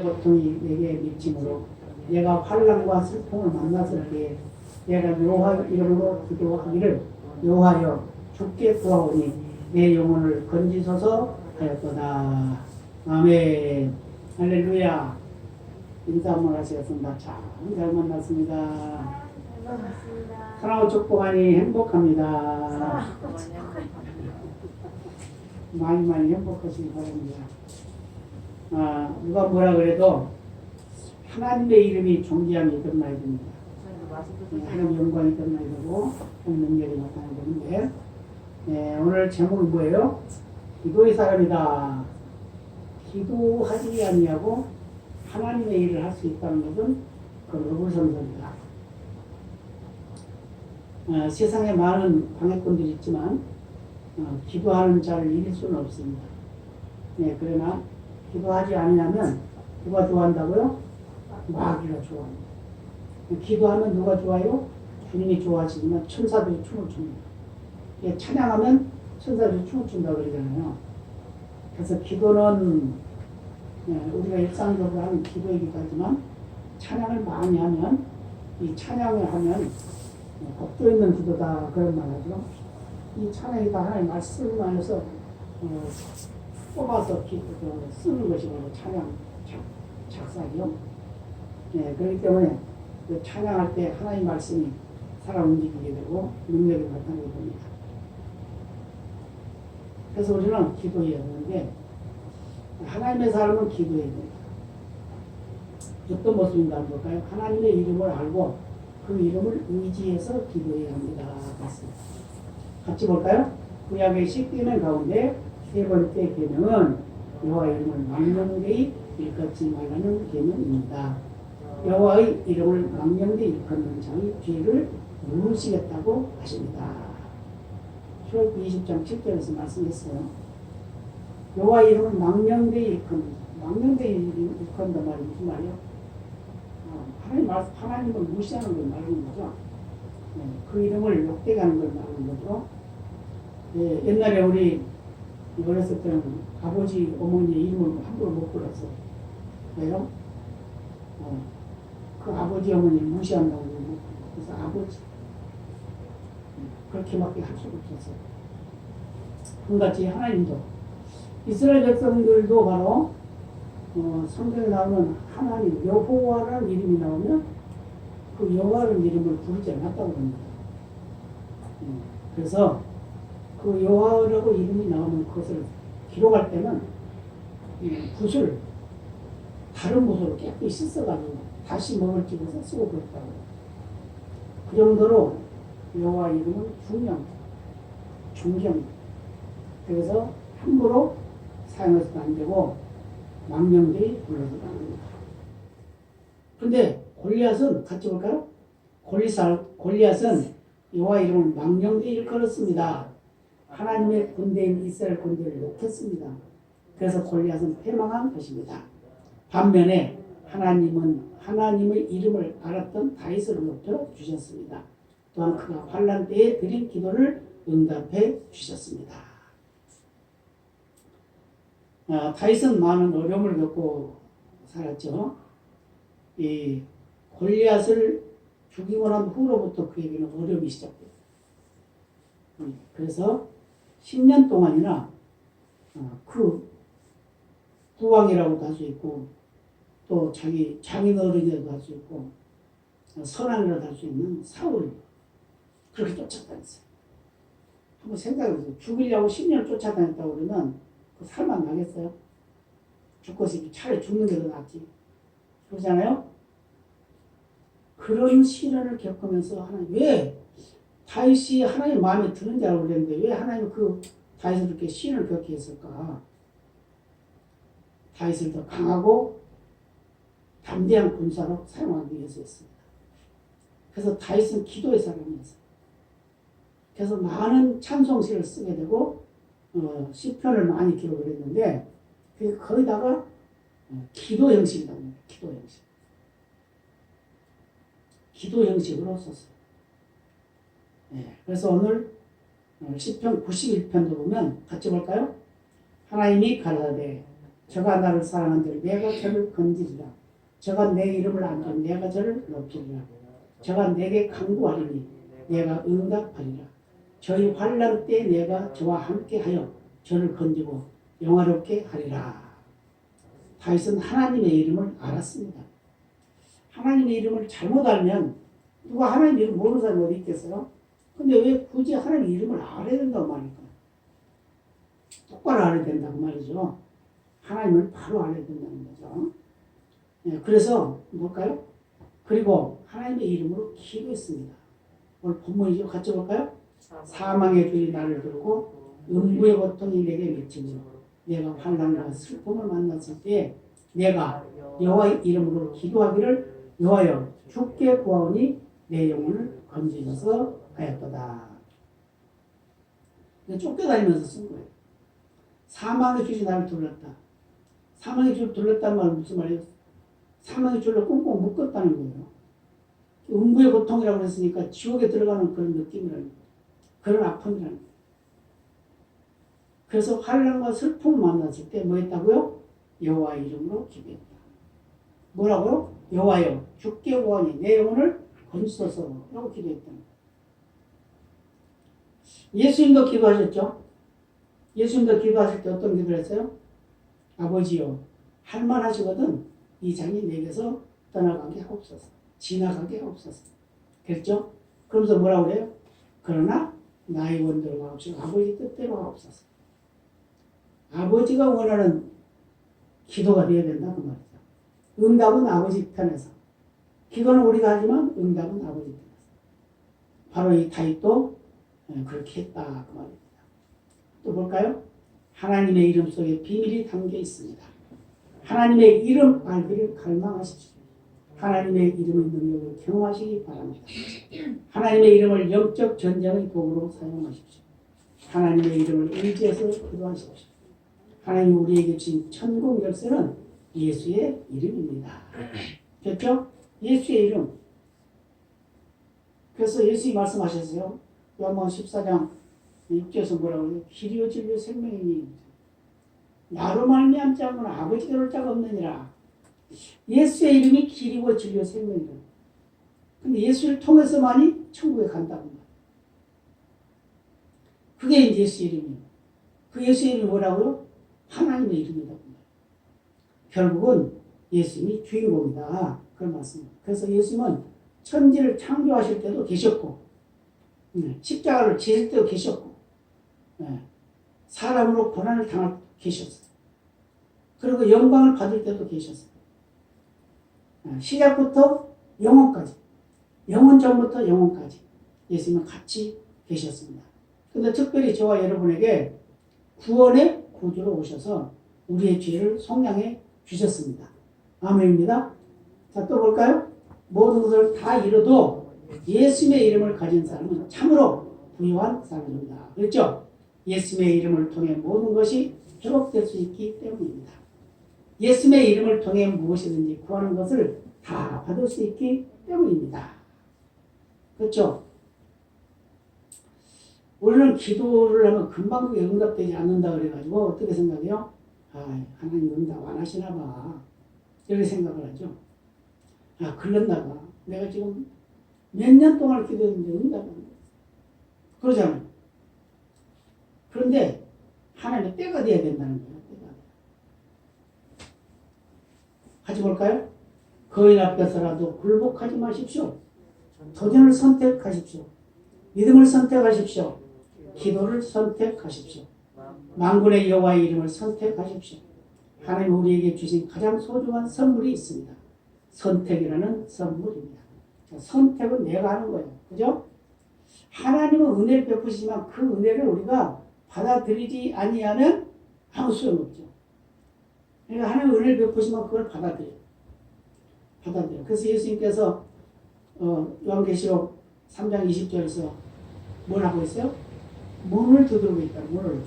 고통이 내게 미치므로 내가 환난과 슬픔을 만났을 때에 내가 여호와 이름으로 기도하기를 여호와여 주께 구하오니 내 영혼을 건지소서 하였도다. 아멘. 할렐루야. 인사 한번 하시겠습니다. 잘 만났습니다. 사랑하고 축복하니 행복합니다. 많이 행복하시기 바랍니다. 누가 뭐라 그래도 하나님의 이름이 존귀함이 드러나야 됩니다. 하나님 영광이 드러나야 되고 하나님 능력이 나타나야 되는데 오늘 제목이 뭐예요? 기도의 사람이다. 기도하지 아니하고 하나님의 일을 할 수 있다는 것은 그 어불성설이다. 세상에 많은 방해꾼들이 있지만 기도하는 자를 이길 수는 없습니다. 그러나 기도하지 않으면 누가 좋아한다고요? 마귀가 좋아합니다. 기도하면 누가 좋아요? 주님이 좋아하시지만 천사들이 춤을 춥니다. 찬양하면 천사들이 춤을 춘다고 그러잖아요. 그래서 기도는 우리가 일상적으로 하는 기도이기도 하지만 찬양을 많이 하면 이 찬양을 하면 복도 있는 기도다 그런 말 하죠. 이 찬양이 다 하나님 말씀을 안에서 뽑아서 쓰는 것이 바로 찬양 작사죠. 그렇기 때문에 그 찬양할 때 하나님 말씀이 살아 움직이게 되고 능력이 나타나게 됩니다. 그래서 우리는 기도해야 되는데 하나님의 사람은 기도해야 됩니다. 어떤 모습인가 한번 볼까요? 하나님의 이름을 알고 그 이름을 의지해서 기도해야 합니다. 같이 볼까요? 구약의 10계명 가운데 세 번째 계명은 여호와 이름을 망령되이 일컫지 말라는 계명입니다. 여호와의 이름을 망령되이 일컫는 자의 죄를 물으시겠다고 하십니다. 출애굽기 20장 7절에서 말씀했어요. 여호와 이름을 망령되이 일컫는 자. 망령되이 일컫는단 말이 무슨 말이에요? 하나님을 무시하는 걸 말하는 거죠. 그 이름을 욕되게 하는 걸 말하는 거죠. 옛날에 우리 어렸을 때는 아버지, 어머니의 이름을 함부로 못 불렀어요. 왜요? 그 아버지, 어머니를 무시한다고 그래서 아버지 그렇게밖에 할 수가 없었어요. 그같이 하나님도 이스라엘 백성들도 바로 성경에 나오는 하나님 여호와라는 이름이 나오면 그 여호와라는 이름을 부르지 않았다고 합니다. 그래서 그 여호와라고 이름이 나오는 것을 기록할 때는 붓을 다른 붓으로 깨끗이 씻어가지고 다시 먹을 집에서 쓰고 그랬다고. 그 정도로 여호와 이름은 존경입니다. 그래서 함부로 사용해서도 안 되고 망령되이 불러서도 안 됩니다. 근데 골리앗은 같이 볼까요? 골리앗은 여호와 이름을 망령되이 일컬었습니다. 하나님의 군대인 이스라엘 군대를 욕했습니다. 그래서 골리앗은 패망한 것입니다. 반면에 하나님은 하나님의 이름을 알았던 다윗을 높여 주셨습니다. 또한 그가 환난 때에 드린 기도를 응답해 주셨습니다. 다윗은 많은 어려움을 겪고 살았죠. 이 골리앗을 죽이고 난 후로부터 그에게는 어려움이 시작돼요. 그래서 10년 동안이나 그 국왕이라고도 할 수 있고 또 자기 장인어른이라도 할 수 있고 선왕이라도 할 수 있는 사울 그렇게 쫓아다녔어요. 한번 생각해보세요. 죽이려고 10년 쫓아다녔다고 그러면 그 살만 나겠어요? 죽고서 차라리 죽는 게 더 낫지. 그러잖아요? 그런 시련을 겪으면서 하나님 왜 다윗이 하나님 마음에 드는 자라고 그랬는데 왜 하나님은 그 다윗을 그렇게 시련을 겪게 했을까? 다윗을 더 강하고 담대한 군사로 사용하기 위해서였습니다. 그래서 다윗은 기도의 사람이었어요. 그래서 많은 찬송시를 쓰게 되고 시편을 많이 기록을 했는데 거기다가 기도 형식이라고 해요. 기도 형식. 기도 형식으로 썼어요. 그래서 오늘 시편 91편도 보면 같이 볼까요? 하나님이 가라사대 저가 나를 사랑한들 내가 저를 건지리라. 저가 내 이름을 안들 내가 저를 높이리라. 저가 내게 간구하리니 내가 응답하리라. 저희 환난 때 내가 저와 함께하여 저를 건지고 영화롭게 하리라. 다윗은 하나님의 이름을 알았습니다. 하나님의 이름을 잘못 알면 누가 하나님 이름 모르는 사람이 어디 있겠어요? 근데 왜 굳이 하나님 이름을 알아야 된다고 말일까? 똑바로 알아야 된다고 말이죠. 하나님을 바로 알아야 된다는 거죠. 네, 그래서 뭘까요? 그리고 하나님의 이름으로 기도했습니다. 오늘 본문이죠. 같이 볼까요? 사망의 줄이 나를 들고 음부의 고통이 내게 미치니 내가 환난과 슬픔을 만났을 때 내가 여호와의 이름으로 기도하기를 여호와여 주께 구하오니 내 영혼을 건지셔서 하였도다. 쫓겨다니면서 쓴 거예요. 사망의 줄이 나를 둘렀다. 사망의 줄 둘렀다는 말은 무슨 말이에요? 사망의 줄로 꽁꽁 묶었다는 거예요. 음부의 고통이라고 했으니까 지옥에 들어가는 그런 느낌이라는 거예요. 그런 아픔이라는 거예요. 그래서 환난과 슬픔을 만났을 때 뭐 했다고요? 여호와의 이름으로 기도했다. 뭐라고요? 여호와여 주께 구하니 내 영혼을 건지소서 라고 기도했다. 예수님도 기도하셨죠? 예수님도 기도하실 때 어떤 기도를 했어요? 아버지여 할만하시거든 이 잔이 내게서 떠나가게 하옵소서. 지나가게 하옵소서. 그랬죠? 그러면서 뭐라고 그래요? 그러나 나의 원대로 하옵시고 아버지 뜻대로 하옵소서. 아버지가 원하는 기도가 되어야 된다 그 말이죠. 응답은 아버지 편에서. 기도는 우리가 하지만 응답은 아버지 편에서. 바로 이 다윗도 그렇게 했다 그 말입니다. 또 볼까요? 하나님의 이름 속에 비밀이 담겨 있습니다. 하나님의 이름 알기를 갈망하십시오. 하나님의 이름의 능력을 경험하시기 바랍니다. 하나님의 이름을 영적 전쟁의 도구로 사용하십시오. 하나님의 이름을 의지해서 기도하십시오. 하나님 우리에게 주신 천국 열쇠는 예수의 이름입니다. 됐죠? 예수의 이름. 그래서 예수님이 말씀하셨어요. 요한복음 14장 6절에서 뭐라고 해요? 길이요 진리요 생명이니 나로 말미암지 않고는 아버지께 올 자가 없느니라. 예수의 이름이 길이고 진리요 생명이라. 근데 예수를 통해서만이 천국에 간다고 말이에요. 그게 이제 예수의 이름이에요. 그 예수의 이름이 뭐라고요? 하나님의 이름이라고 말이에요. 결국은 예수님이 주인공이다. 그런 말씀입니다. 그래서 예수님은 천지를 창조하실 때도 계셨고 십자가를 지실 때도 계셨고 사람으로 고난을 당할 때도 계셨어요. 그리고 영광을 받을 때도 계셨어요. 시작부터 영혼까지 영혼 전부터 영혼까지 예수님은 같이 계셨습니다. 그런데 특별히 저와 여러분에게 구원의 구주로 오셔서 우리의 죄를 속량해 주셨습니다. 아멘입니다. 자, 또 볼까요? 모든 것을 다 이뤄도 예수님의 이름을 가진 사람은 참으로 부유한 사람입니다. 그렇죠? 예수님의 이름을 통해 모든 것이 회복될 수 있기 때문입니다. 예수님의 이름을 통해 무엇이든지 구하는 것을 다 받을 수 있기 때문입니다. 그렇죠? 우리는 기도를 하면 금방 그게 응답되지 않는다 그래가지고 어떻게 생각해요? 아, 하나님 응답 안 하시나 봐. 이렇게 생각을 하죠. 아, 글렀나 봐. 내가 지금 몇 년 동안 기도했는데 응답 안 돼. 그러잖아요. 그런데 하나님의 때가 돼야 된다는 거예요. 때가. 같이 볼까요? 거인 앞에서라도 굴복하지 마십시오. 도전을 선택하십시오. 믿음을 선택하십시오. 기도를 선택하십시오. 만군의 여호와의 이름을 선택하십시오. 하나님 우리에게 주신 가장 소중한 선물이 있습니다. 선택이라는 선물입니다. 선택은 내가 하는 거예요. 그죠? 하나님은 은혜를 베푸시지만 그 은혜를 우리가 받아들이지 아니하면 아무 소용없죠. 그러니까 하나님 은혜를 베푸시면 그걸 받아들여요. 그래서 예수님께서 요한계시록 3장 20절에서 뭘 하고 있어요? 문을 두드리고 있다. 문을.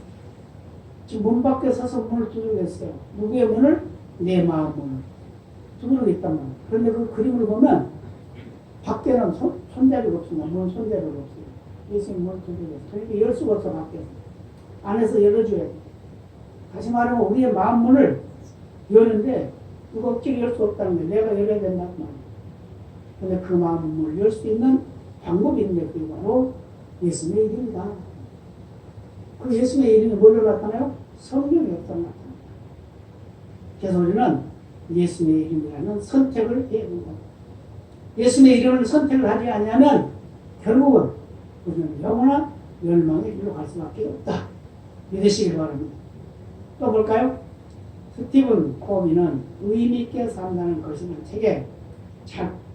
지금 문 밖에 서서 문을 두드리고 있어요. 누구의 문을? 내 마음 문을. 두드리고 있단 말이에요. 그런데 그 그림을 보면 밖에는 손잡이가 없습니다. 문은 손잡이가 없어요. 예수님 문을 두드리고 있어요. 그러니까 열 수가 없어 밖에서. 안에서 열어줘야 돼요. 다시 말하면 우리의 마음 문을 여는데 누가 억지로 열 수 없다는 거예요. 내가 열어야 된다고 말이에요. 근데 그 마음을 열 수 있는 방법이 있는데 그게 바로 예수님의 이름이다. 그 예수님의 이름이 뭘로 나타나요? 성령의 역사로 나타납니다. 그래서 우리는 예수님의 이름이라는 선택을 해야 된다. 예수님의 이름을 선택을 하지 않으면 결국은 우리는 영원한 멸망의 길로 갈 수밖에 없다. 믿으시길 바랍니다. 또 볼까요? 스티븐 코비는 의미있게 산다는 것이라는 책에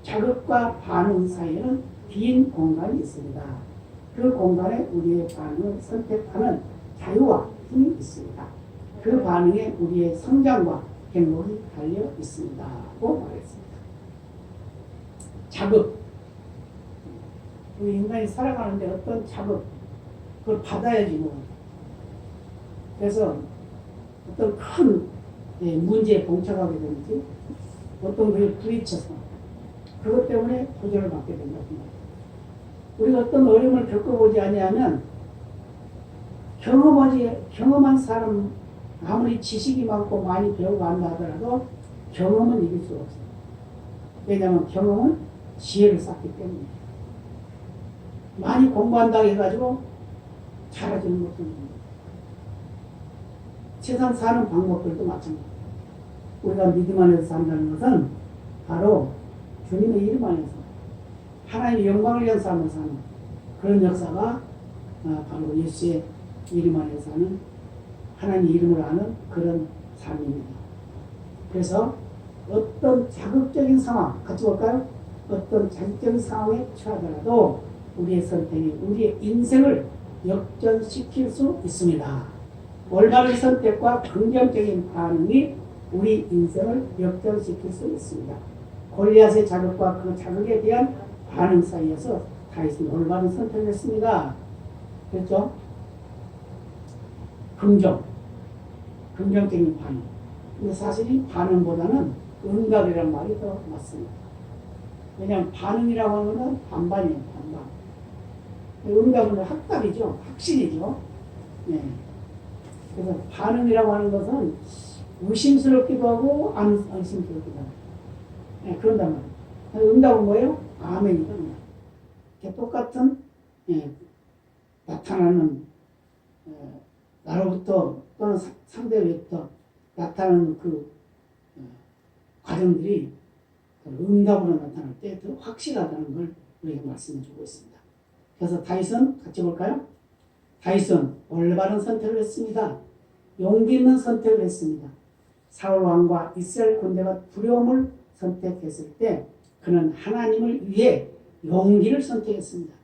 자극과 반응 사이에는 빈 공간이 있습니다. 그 공간에 우리의 반응을 선택하는 자유와 힘이 있습니다. 그 반응에 우리의 성장과 행복이 달려 있습니다. 고 말했습니다. 자극. 우리 인간이 살아가는데 어떤 자극, 그걸 받아야지 뭐. 그래서 어떤 큰 문제에 봉착하게 되는지 어떤 것에 부딪혀서 그것 때문에 도전을 받게 된다고 말이에요. 우리가 어떤 어려움을 겪어보지 아니하면 경험한 사람 아무리 지식이 많고 많이 배우고 한다 하더라도 경험은 이길 수가 없어요. 왜냐하면 경험은 지혜를 쌓기 때문에 많이 공부한다고 해가지고 잘하지는 못합니다. 세상 사는 방법들도 마찬가지입니다. 우리가 믿음 안에서 산다는 것은 바로 주님의 이름 안에서 하나님의 영광을 위한 삶을 사는 그런 역사가 바로 예수의 이름 안에서 사는 하나님의 이름을 아는 그런 삶입니다. 그래서 어떤 자극적인 상황, 같이 볼까요? 어떤 자극적인 상황에 처하더라도 우리의 선택이 우리의 인생을 역전시킬 수 있습니다. 올바른 선택과 긍정적인 반응이 우리 인생을 역전시킬 수 있습니다. 골리앗의 자극과 그 자극에 대한 반응 사이에서 다윗은 올바른 선택을 했습니다. 그렇죠? 긍정적인 반응. 근데 사실 이 반응보다는 응답이란 말이 더 맞습니다. 왜냐하면 반응이라고 하는 것은 반반이에요. 반반. 응답은 확답이죠. 확신이죠. 네. 그래서 반응이라고 하는 것은 의심스럽기도 하고 안 의심스럽기도 하고 그런단 말이에요. 응답은 뭐예요? 아멘이다. 똑같은 나타나는 나로부터 또는 상대로부터 나타나는 그 과정들이 응답으로 나타날 때 더 확실하다는 걸 우리에게 말씀해 주고 있습니다. 그래서 다윗은 같이 볼까요? 다윗은 올바른 선택을 했습니다. 용기 있는 선택을 했습니다. 사울 왕과 이스라엘 군대가 두려움을 선택했을 때 그는 하나님을 위해 용기를 선택했습니다.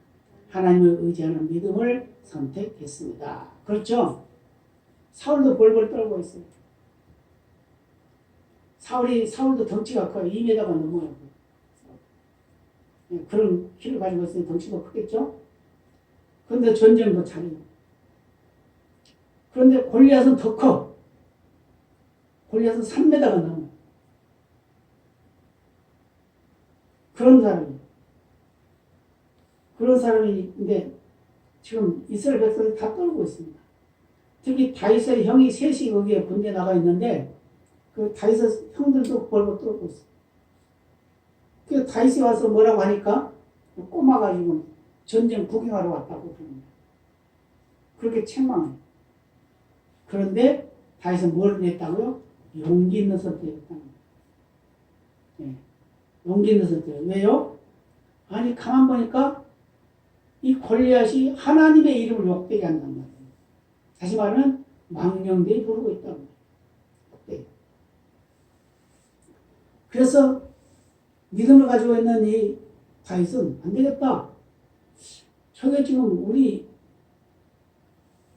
하나님을 의지하는 믿음을 선택했습니다. 그렇죠? 사울도 벌벌 떨고 있어요. 사울도 덩치가 커요. 2m가 넘어요. 그런 키를 가지고 있으니 덩치도 크겠죠? 그런데 전쟁도 잘해요. 그런데 골리앗은 더 커. 골리앗은 3m가 넘어. 그런 사람인데 지금 이스라엘 백성이 다 떨고 있습니다. 특히 다윗의 형이 셋이 거기에 군대 나가 있는데 그 다윗의 형들도 벌벌 떨고 있어요. 그 다윗이 와서 뭐라고 하니까 꼬마가 지금 전쟁 구경하러 왔다고 그럽니다. 그렇게 책망해요. 그런데 다윗은 뭘 했다고요? 용기 있는 선택을 했다는 거예요. 용기 있는 선택. 왜요? 아니 가만 보니까 이 골리앗이 하나님의 이름을 욕되게 한단 말이에요. 다시 말하면 망령되이 부르고 있다는 거예요. 그래서 믿음을 가지고 있는 이 다윗은 안 되겠다. 저게 지금 우리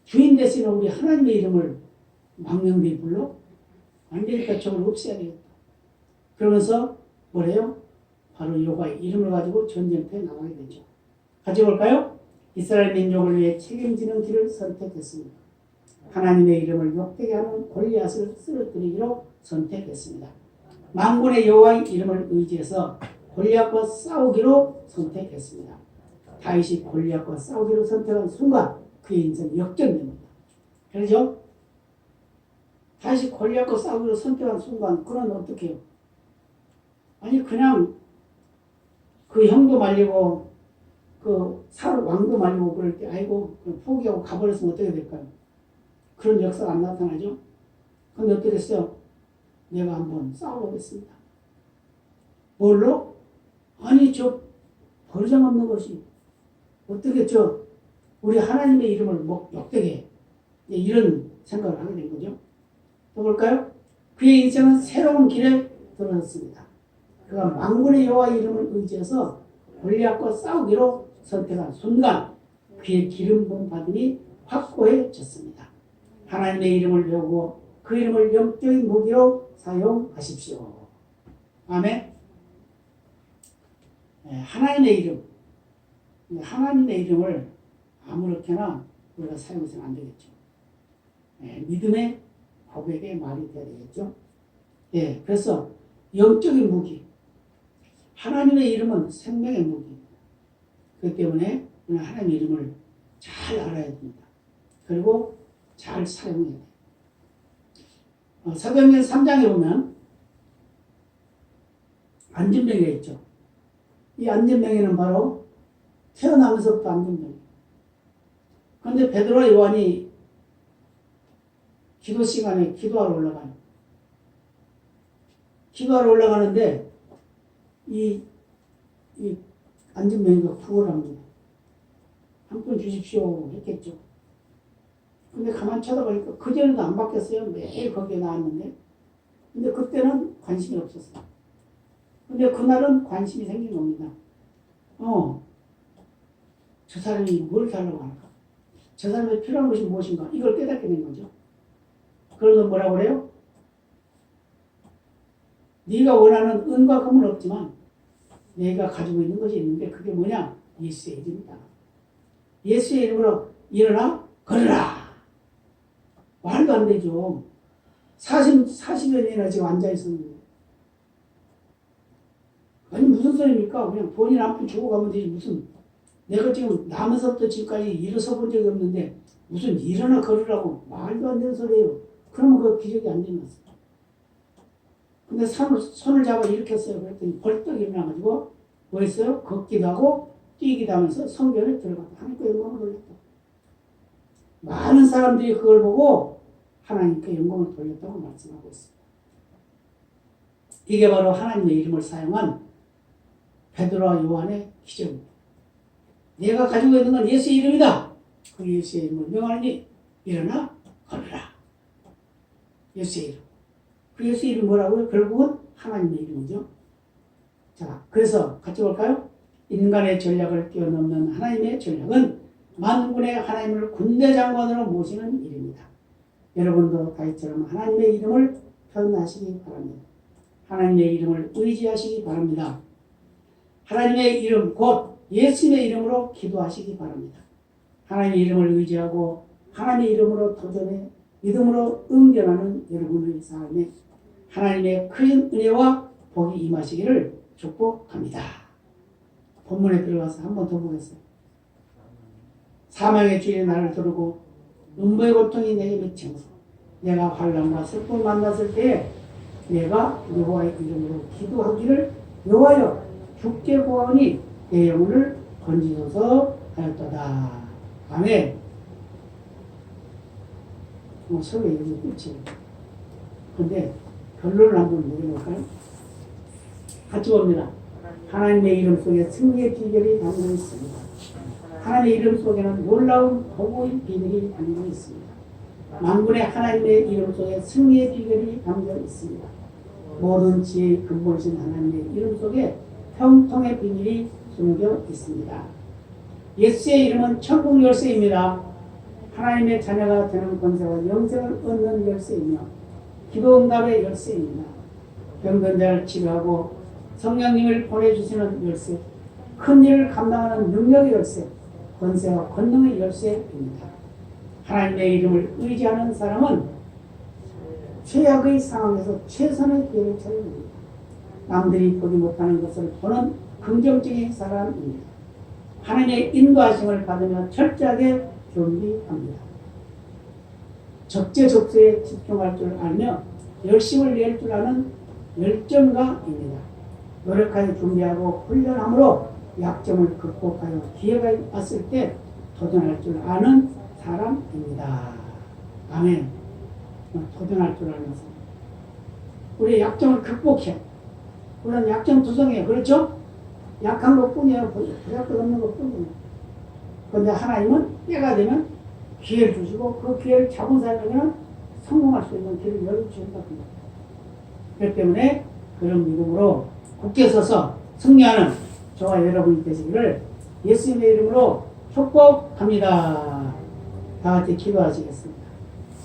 주인 되시는 우리 하나님의 이름을 망령되이 불러? 안 되니까 저걸 없애야 되겠다. 그러면서 뭐래요? 바로 여호와의 이름을 가지고 전쟁터에 나가게 되죠. 같이 볼까요? 이스라엘 민족을 위해 책임지는 길을 선택했습니다. 하나님의 이름을 욕되게 하는 골리앗을 쓰러뜨리기로 선택했습니다. 만군의 여호와의 이름을 의지해서 골리앗과 싸우기로 선택했습니다. 다윗이 골리앗과 싸우기로 선택한 순간 그의 인생이 역전됩니다. 그렇죠? 다시 골리앗과 싸우기로 선택한 순간 그는 어떻게 해요? 아니 그냥 그 형도 말리고 그 사울 왕도 말리고 그럴 때 아이고 포기하고 가버렸으면 어떻게 될까요? 그런 역사가 안 나타나죠. 근데 어떻게 됐어요? 내가 한번 싸워보겠습니다. 뭘로? 아니 저 버르장없는 것이 어떻게 우리 하나님의 이름을 욕되게 해. 이런 생각을 하게 된 거죠. 또 볼까요? 그의 인생은 새로운 길에 들어섰습니다. 그가 만군의 여호와 이름을 의지해서 골리앗과 싸우기로 선택한 순간 그의 기름 부음 받음이 확고해졌습니다. 하나님의 이름을 배우고 그 이름을 영적인 무기로 사용하십시오. 아멘. 네, 하나님의 이름. 하나님의 이름을 아무렇게나 우리가 사용해서는 안 되겠죠. 네, 믿음의 고백의 말이 되어야 되겠죠. 네, 그래서 영적인 무기. 하나님의 이름은 생명의 무기입니다. 그렇기 때문에 우리는 하나님의 이름을 잘 알아야 됩니다. 그리고 잘 사용해야 돼요. 사도행전 3장에 보면 안전병이가 있죠. 이 안전병에는 바로 태어나면서부터 안전병이에요. 그런데 베드로와 요한이 기도 시간에 기도하러 올라가요. 기도하러 올라가는데 이 안전병이가 구걸 합니다. 한 푼 주십시오 했겠죠. 근데 가만 쳐다보니까 그전에도 안 바뀌었어요. 매일 거기에 나왔는데. 근데 그때는 관심이 없었어요. 근데 그날은 관심이 생긴 겁니다. 저 사람이 뭘 달라고 할까? 저 사람의 필요한 것이 무엇인가? 이걸 깨닫게 된 거죠. 그래서 뭐라고 그래요? 네가 원하는 은과 금은 없지만 내가 가지고 있는 것이 있는데 그게 뭐냐? 예수의 이름이다. 예수의 이름으로 일어나 걸으라. 말도 안 되죠. 40여 년이나 지금 앉아있었는데. 아니 무슨 소리입니까? 그냥 본인 한 푼 주고 가면 되지. 무슨 내가 지금 나면서부터 지금까지 일어서 본 적이 없는데 무슨 일어나 걸으라고 말도 안 되는 소리예요. 그러면 그 기적이 안 일어났어요. 근데 손을 잡아 일으켰어요. 그랬더니 벌떡 일어나가지고 뭐 했어요? 걷기도 하고 뛰기도 하면서 성전에 들어갔다. 하나님께 영광을 돌렸다. 많은 사람들이 그걸 보고 하나님께 영광을 돌렸다고 말씀하고 있습니다. 이게 바로 하나님의 이름을 사용한 베드로와 요한의 기적입니다. 내가 가지고 있는 건 예수의 이름이다. 그 예수의 이름을 명하니 일어나 걸으라. 예수의 이름. 그 예수의 이름 뭐라고요? 결국은 하나님의 이름이죠. 자, 그래서 같이 볼까요? 인간의 전략을 뛰어넘는 하나님의 전략은 만군의 하나님을 군대 장관으로 모시는 일입니다. 여러분도 다윗처럼 하나님의 이름을 표현하시기 바랍니다. 하나님의 이름을 의지하시기 바랍니다. 하나님의 이름 곧 예수님의 이름으로 기도하시기 바랍니다. 하나님의 이름을 의지하고 하나님의 이름으로 도전해 믿음으로 응전하는 여러분의 삶에 하나님의 큰 은혜와 복이 임하시기를 축복합니다. 본문에 들어가서 한 번 더 보겠어요. 사망의 주의 나를 두르고 눈부의 고통이 내게 미치면서 내가 환난과 슬픔을 만났을 때에 내가 여호와의 이름으로 기도하기를 여호와여 주께 구하오니 내 영혼을 건지소서 하였도다. 아멘. 설교 여기 끝이에요. 근데 결론을 한번 내려볼까요? 같이 봅니다. 하나님의 이름 속에 승리의 비결이 담겨 있습니다. 하나님의 이름 속에는 놀라운 복의 비밀이 담겨 있습니다. 만군의 하나님의 이름 속에 승리의 비결이 담겨 있습니다. 모든 지혜의 근본이신 하나님의 이름 속에 형통의 비밀이 숨겨 있습니다. 예수의 이름은 천국 열쇠입니다. 하나님의 자녀가 되는 권세와 영생을 얻는 열쇠이며 기도응답의 열쇠입니다. 병든 자를 치료하고 성령님을 보내주시는 열쇠, 큰 일을 감당하는 능력의 열쇠, 권세와 권능의 열쇠입니다. 하나님의 이름을 의지하는 사람은 최악의 상황에서 최선의 기회를 찾습니다. 남들이 보지 못하는 것을 보는 긍정적인 사람입니다. 하나님의 인도하심을 받으며 철저하게 준비합니다. 적재적소에 집중할 줄 알며 열심을 낼 줄 아는 열정가입니다. 노력하여 준비하고 훈련함으로 약점을 극복하여 기회가 왔을 때 도전할 줄 아는 사람입니다. 아멘. 도전할 줄 아는 사람. 우리 약점을 극복해. 물론 약점 투성이에요. 그렇죠? 약한 것뿐이에요. 부작도 없는 것뿐이에요. 그런데 하나님은 때가 되면 기회를 주시고 그 기회를 잡은 사람에게는 성공할 수 있는 길을 열어주신다. 그렇기 때문에 그런 믿음으로 굳게 서서 승리하는 저와 여러분이 되시기를 예수님의 이름으로 축복합니다. 다 같이 기도하시겠습니다.